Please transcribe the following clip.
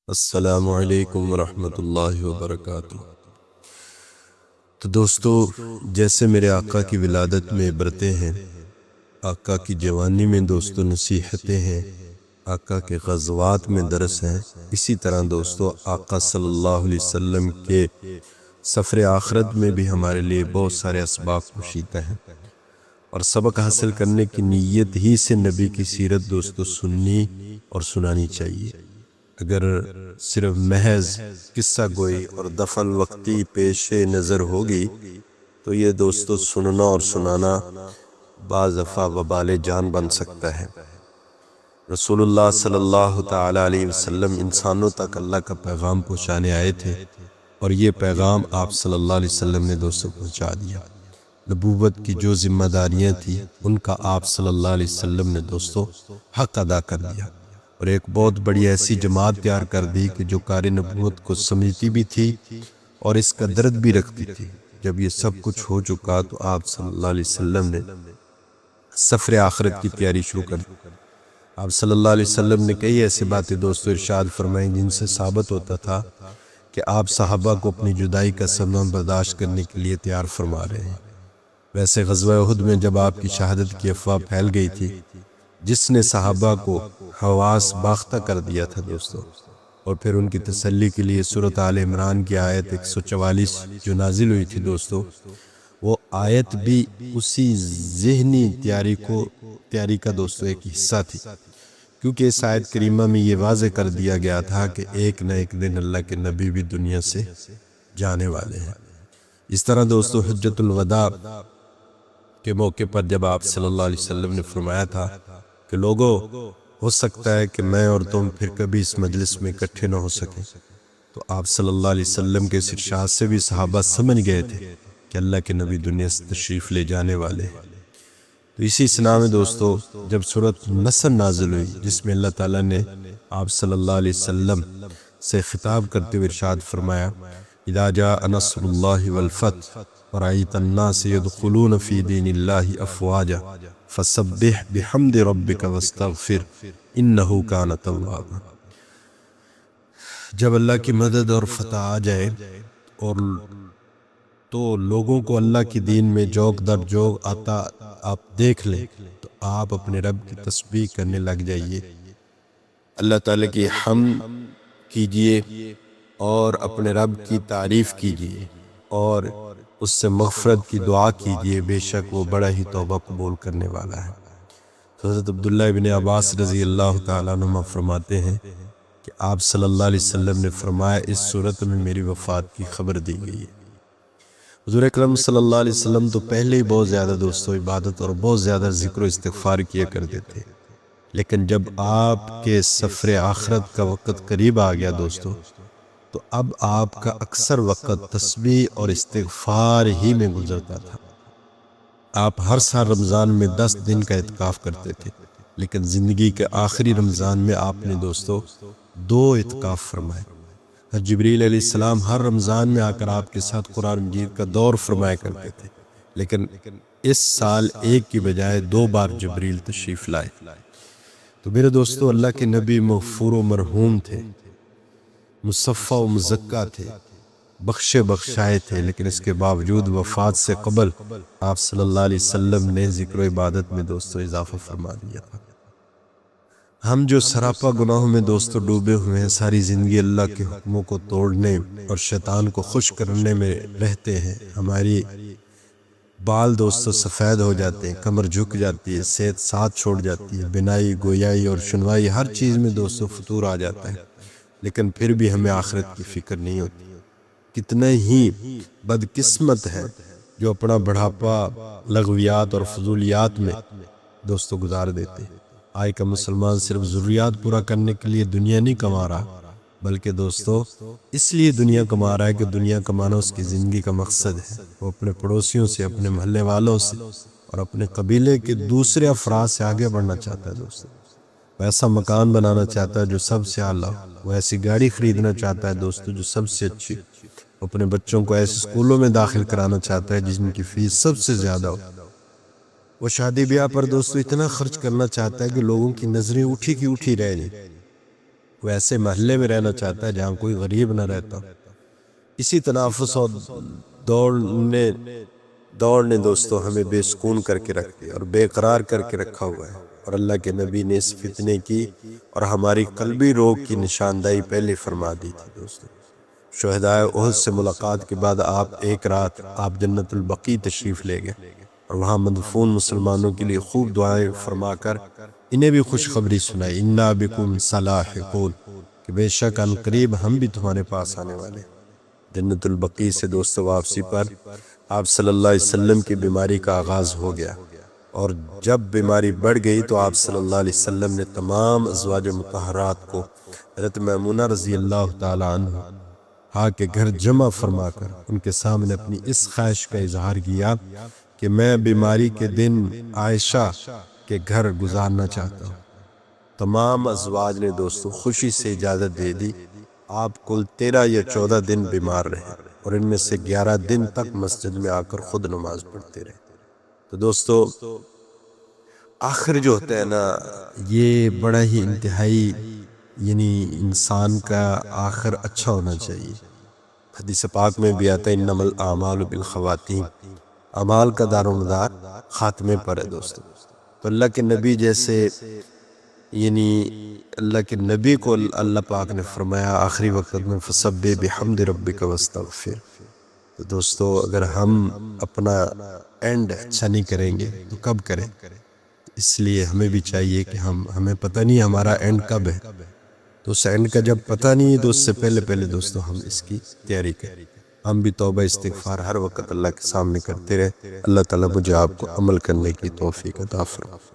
السلام علیکم ورحمۃ اللہ وبرکاتہ۔ تو دوستو، جیسے میرے آقا کی ولادت میں عبرتیں ہیں، آقا کی جوانی میں دوستو نصیحتیں ہیں، آقا کے غزوات میں درس ہیں، اسی طرح دوستو آقا صلی اللہ علیہ وسلم کے سفر آخرت میں بھی ہمارے لیے بہت سارے اسباق پوشیدہ ہیں، اور سبق حاصل کرنے کی نیت ہی سے نبی کی سیرت دوستو سننی اور سنانی چاہیے۔ اگر صرف محض قصہ گوئی اور دفن وقتی پیش نظر ہوگی تو یہ دوستو سننا اور سنانا بعض دفعہ وبال جان بن سکتا ہے۔ رسول اللہ صلی اللہ تعالی علیہ وسلم انسانوں تک اللہ کا پیغام پہنچانے آئے تھے، اور یہ پیغام آپ صلی اللہ علیہ وسلم نے دوستو پہنچا دیا۔ نبوت کی جو ذمہ داریاں تھیں ان کا آپ صلی اللہ علیہ وسلم نے دوستو حق ادا کر دیا، اور ایک بہت بڑی ایسی جماعت تیار کر دی کہ جو کار نبوت کو سمجھتی بھی تھی اور اس کا درد بھی رکھتی تھی۔ جب یہ سب کچھ ہو چکا تو آپ صلی اللہ علیہ وسلم نے سفر آخرت کی تیاری شروع کر دی۔ آپ صلی اللہ علیہ وسلم نے کئی ایسی باتیں دوستو ارشاد فرمائیں جن سے ثابت ہوتا تھا کہ آپ صحابہ کو اپنی جدائی کا صدمہ برداشت کرنے کے لیے تیار فرما رہے ہیں۔ ویسے غزوہ احد میں جب آپ کی شہادت کی افواہ پھیل گئی تھی، جس نے صحابہ کو حواس باختہ کر دیا تھا دوستو، اور پھر ان کی تسلی کے لیے سورۃ آل عمران کی آیت 144 جو نازل ہوئی تھی دوستو، وہ آیت بھی اسی ذہنی تیاری کا دوستو ایک حصہ تھی، کیونکہ اس آیت کریمہ میں یہ واضح کر دیا گیا تھا کہ ایک نہ ایک دن اللہ کے نبی بھی دنیا سے جانے والے ہیں۔ اس طرح دوستو حجۃ الوداع کے موقع پر جب آپ صلی اللہ علیہ وسلم نے فرمایا تھا کہ لوگوں، ہو سکتا ہے کہ میں اور تم پھر کبھی اس مجلس میں اکٹھے نہ ہو سکیں، تو آپ صلی اللہ علیہ وسلم کے اس ارشاد سے بھی صحابہ سمجھ گئے تھے کہ اللہ کے نبی دنیا سے تشریف لے جانے والے ہیں۔ تو اسی سنا میں دوستو جب سورۃ نصر نازل ہوئی، جس میں اللہ تعالیٰ نے آپ صلی اللہ علیہ وسلم سے خطاب کرتے ہوئے ارشاد فرمایا، اذا جاء نصر اللہ والفتح ورأيت الناس يدخلون في دين الله افواجا فسبح بحمد ربك واستغفر انه كان توابا۔ جب اللہ کی مدد اور فتح آ جائے اور تو لوگوں کو اللہ کی دین میں جوگ در جوگ آتا آپ دیکھ لیں تو آپ اپنے رب کی تسبیح کرنے لگ جائیے، اللہ تعالیٰ کی حمد کیجئے اور اپنے رب کی تعریف کیجئے اور اس سے مغفرت کی دعا کیجئے، بے شک وہ بڑا ہی توبہ قبول کرنے والا ہے۔ حضرت عبداللہ ابن عباس رضی اللہ تعالیٰ عنہ فرماتے ہیں کہ آپ صلی اللہ علیہ وسلم نے فرمایا، اس صورت میں میری وفات کی خبر دی گئی ہے۔ حضور اکرم صلی اللہ علیہ وسلم تو پہلے ہی بہت زیادہ دوستو عبادت اور بہت زیادہ ذکر و استغفار کیا کرتے تھے، لیکن جب آپ کے سفر آخرت کا وقت قریب آ گیا دوستو، تو اب آپ کا اکثر وقت تسبیح اور استغفار ہی میں گزرتا تھا۔ آپ ہر سال رمضان میں 10 دن کا اعتکاف کرتے تھے، لیکن زندگی کے آخری رمضان میں آپ نے دوستو 2 اعتکاف فرمائے۔ جبریل علیہ السلام ہر رمضان میں آ کر آپ کے ساتھ قرآن مجید کا دور فرمایا کرتے تھے، لیکن اس سال ایک کی بجائے 2 بار جبریل تشریف لائے۔ تو میرے دوستو، اللہ کے نبی مغفور و مرحوم تھے، مصفى و مزکہ تھے، بخشے بخشائے تھے، لیکن اس کے باوجود وفات سے قبل آپ صلی اللہ علیہ وسلم نے ذکر و عبادت میں دوستو اضافہ فرما دیا تھا۔ ہم جو سراپا گناہوں میں دوستو ڈوبے ہوئے ہیں، ساری زندگی اللہ کے حکموں کو توڑنے اور شیطان کو خوش کرنے میں رہتے ہیں، ہماری بال دوستو سفید ہو جاتے ہیں، کمر جھک جاتی ہے، صحت ساتھ چھوڑ جاتی ہے، بنائی گویائی اور سنوائی ہر چیز میں دوستو فتور آ جاتا ہے، لیکن پھر بھی ہمیں آخرت کی فکر نہیں ہوتی۔ کتنے ہی بدقسمت ہیں جو اپنا بڑھاپا لغویات اور فضولیات میں دوستو گزار دیتے ہیں۔ آج کا مسلمان صرف ضروریات پورا کرنے کے لیے دنیا نہیں کما رہا، بلکہ دوستو اس لیے دنیا کما رہا ہے کہ دنیا کمانا اس کی زندگی کا مقصد ہے۔ وہ اپنے پڑوسیوں سے، اپنے محلے والوں سے اور اپنے قبیلے کے دوسرے افراد سے آگے بڑھنا چاہتا ہے دوستو۔ وہ ایسا مکان بنانا چاہتا ہے جو سب سے اعلیٰ، وہ ایسی گاڑی خریدنا چاہتا ہے دوستو جو سب سے اچھی، اپنے بچوں کو ایسے اسکولوں میں داخل کرانا چاہتا ہے جن کی فیس سب سے زیادہ ہو، وہ شادی بیاہ پر دوستو اتنا خرچ کرنا چاہتا ہے کہ لوگوں کی نظریں اٹھی کی اٹھی رہ جائیں۔ وہ ایسے محلے میں رہنا چاہتا ہے جہاں کوئی غریب نہ رہتا. اسی تنافس اور دوڑ نے دوستو ہمیں بے سکون کر کے رکھ دیا اور بے قرار کر کے رکھا ہوا ہے. اور اللہ کے نبی نے اس فتنے کی اور ہماری قلبی روگ کی نشاندہی پہلے فرما دی تھی. دوستو شہدائے احد سے ملاقات کے بعد ایک رات آپ جنت البقیع تشریف لے گئے اور وہاں مدفون مسلمانوں کے لیے خوب دعائیں فرما کر انہیں بھی خوشخبری سنائی. انا بکم صلاحقون، کہ بے شک ان قریب ہم بھی تمہارے پاس آنے والے. جنت البقیع سے دوستو واپسی پر آپ صلی اللہ علیہ وسلم کی بیماری کا آغاز ہو گیا، اور جب بیماری بڑھ گئی تو آپ صلی اللہ علیہ وسلم نے تمام ازواج مطہرات کو حضرت میمونہ رضی اللہ تعالی عنہ کے گھر جمع فرما کر ان کے سامنے اپنی اس خواہش کا اظہار کیا کہ میں بیماری کے دن عائشہ کے گھر گزارنا چاہتا ہوں. تمام ازواج نے دوستو خوشی سے اجازت دے دی. آپ کل 13 یا 14 دن بیمار رہے اور ان میں سے 11 دن تک مسجد میں آ کر خود نماز پڑھتے رہے. تو دوستو آخر جو ہوتا ہے نا، یہ بڑا ہی انتہائی انسان کا آخر اچھا ہونا چاہیے. حدیث پاک میں بھی آتا ہے انما الاعمال بالخواتیم، اعمال کا دار و مدار خاتمے پر ہے. دوستو تو اللہ کے نبی جیسے اللہ کے نبی کو اللہ پاک نے فرمایا آخری وقت میں فسبح بحمد ربک واستغفر. تو دوستو اگر ہم اپنا اینڈ اچھا نہیں کریں گے تو کب کریں؟ اس لیے ہمیں بھی چاہیے کہ ہمیں پتہ نہیں ہمارا اینڈ کب ہے، تو اس اینڈ کا جب پتہ نہیں ہے تو اس سے پہلے دوستو ہم اس کی تیاری کریں. ہم بھی توبہ استغفار ہر وقت اللہ کے سامنے کرتے رہے. اللہ تعالیٰ مجھے آپ کو عمل کرنے کی توفیق عطا فرمائے.